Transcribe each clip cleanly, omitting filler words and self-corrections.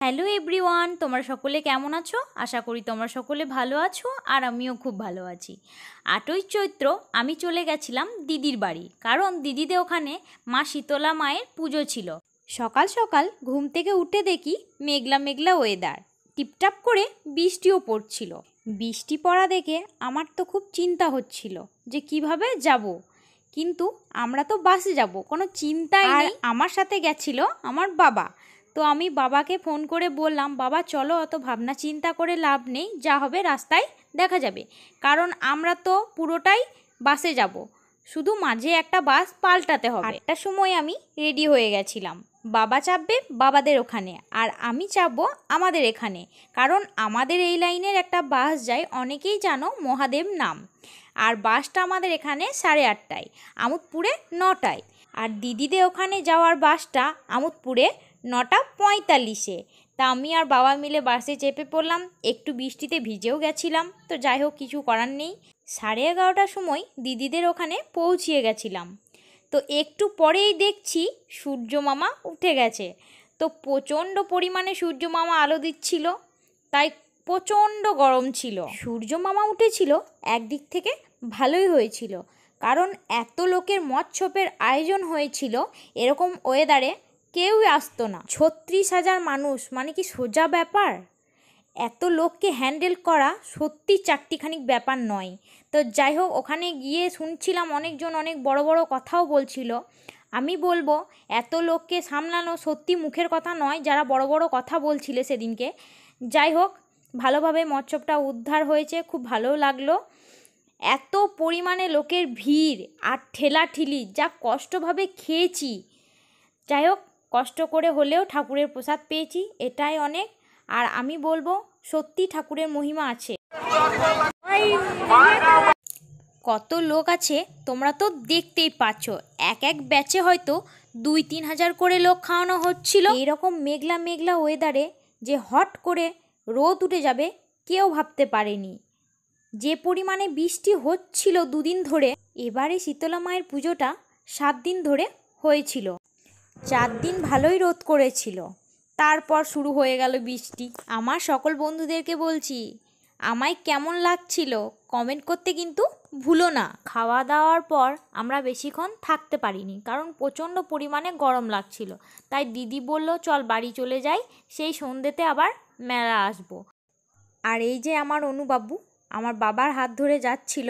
Hello everyone, তোমরা সকলে কেমন আছো? আশা করি তোমরা সকলে ভালো আছো আর আমিও খুব ভালো আছি। 8ই চৈত্র আমি চলে গেছিলাম দিদির বাড়ি, কারণ দিদিদের ওখানে মা শীতলা মায়ের পুজো ছিল। সকাল সকাল ঘুম থেকে উঠে দেখি মেঘলা মেঘলা ওয়েদার, টিপটাপ করে বৃষ্টিও পড়ছিল। বৃষ্টি পড়া দেখে আমার তো খুব চিন্তা হচ্ছিল যে কিভাবে যাব, কিন্তু আমরা তো বাসে যাব, কোনো চিন্তাই নেই। আমার সাথে গেছিল আমার বাবা। তো আমি বাবাকে ফোন করে বললাম, বাবা চলো, অত ভাবনা চিন্তা করে লাভ নেই, যা হবে রাস্তায় দেখা যাবে, কারণ আমরা তো পুরোটাই বাসে যাব, শুধু মাঝে একটা বাস পাল্টাতে হবে। 8টার সময় আমি রেডি হয়ে গেছিলাম। বাবা চাপবে বাবাদের ওখানে আর আমি চাপবো আমাদের এখানে, কারণ আমাদের এই লাইনের একটা বাস যায়, অনেকেই জানো, মহাদেব নাম। আর বাসটা আমাদের এখানে 8:30টায়, আমোদপুরে 9টায়। আর দিদিদের ওখানে যাওয়ার বাসটা আমোদপুরে 9:45-এ। তা আমি আর বাবা মিলে বাসে চেপে পড়লাম। একটু বৃষ্টিতে ভিজেও গেছিলাম, তো যাই হোক, কিছু করার নেই। 11:30টার সময় দিদিদের ওখানে পৌঁছিয়ে গেছিলাম। তো একটু পরেই দেখছি সূর্য মামা উঠে গেছে। তো প্রচণ্ড পরিমাণে সূর্য মামা আলো দিচ্ছিল, তাই প্রচণ্ড গরম ছিল। সূর্য মামা উঠেছিল, একদিক থেকে ভালোই হয়েছিল, কারণ এত লোকের মৎসবের আয়োজন হয়েছিল। এরকম ওয়েদারে কেউই আসতো না। 36,000 মানুষ, মানে কি সোজা ব্যাপার? এত লোককে হ্যান্ডেল করা সত্যি চারটিখানিক ব্যাপার নয়। তো যাই হোক, ওখানে গিয়ে শুনছিলাম অনেকজন অনেক বড় বড় কথাও বলছিল। আমি বলবো, এত লোককে সামলানো সত্যি মুখের কথা নয়, যারা বড় বড় কথা বলছিলে সেদিনকে। যাই হোক, ভালোভাবে মৎসবটা উদ্ধার হয়েছে, খুব ভালো লাগলো। এত পরিমাণে লোকের ভিড় আর ঠেলাঠেলি, যা কষ্টভাবে খেয়েছি। যাই হোক, কষ্ট করে হলেও ঠাকুরের প্রসাদ পেয়েছি, এটাই অনেক। আর আমি বলবো, সত্যি ঠাকুরের মহিমা আছে। কত লোক আছে তোমরা তো দেখতেই পাচ্ছ। এক এক ব্যাচে হয়তো 2-3 হাজার করে লোক খাওয়ানো হচ্ছিল। এইরকম মেঘলা মেঘলা ওয়েদারে যে হট করে রোদ উঠে যাবে কেউ ভাবতে পারেনি। যে পরিমাণে বৃষ্টি হচ্ছিল 2 দিন ধরে। এবারে শীতলা মায়ের পুজোটা 7 দিন ধরে হয়েছিল। 4 দিন ভালোই রোদ করেছিল, তারপর শুরু হয়ে গেল বৃষ্টি। আমার সকল বন্ধুদেরকে বলছি, আমায় কেমন লাগছিল কমেন্ট করতে কিন্তু ভুলো না। খাওয়া দাওয়ার পর আমরা বেশিক্ষণ থাকতে পারিনি, কারণ প্রচণ্ড পরিমাণে গরম লাগছিল। তাই দিদি বলল, চল বাড়ি চলে যাই, সেই সন্ধ্যেতে আবার মেলা আসবো। আর এই যে আমার অনুবাবু আমার বাবার হাত ধরে যাচ্ছিল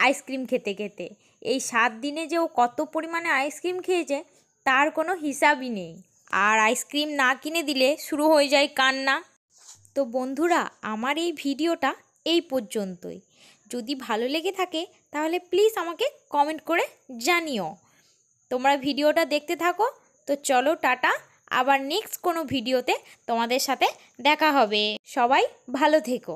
আইসক্রিম খেতে খেতে। এই 7 দিনে যে ও কত পরিমাণে আইসক্রিম খেয়েছে তার কোনো হিসাবই নেই। আর আইসক্রিম না কিনে দিলে শুরু হয়ে যায় কান্না। তো বন্ধুরা, আমার এই ভিডিওটা এই পর্যন্তই। যদি ভালো লেগে থাকে তাহলে প্লিজ আমাকে কমেন্ট করে জানিও। তোমরা ভিডিওটা দেখতে থাকো। তো চলো, টাটা। আবার নেক্সট কোনো ভিডিওতে তোমাদের সাথে দেখা হবে। সবাই ভালো থেকো।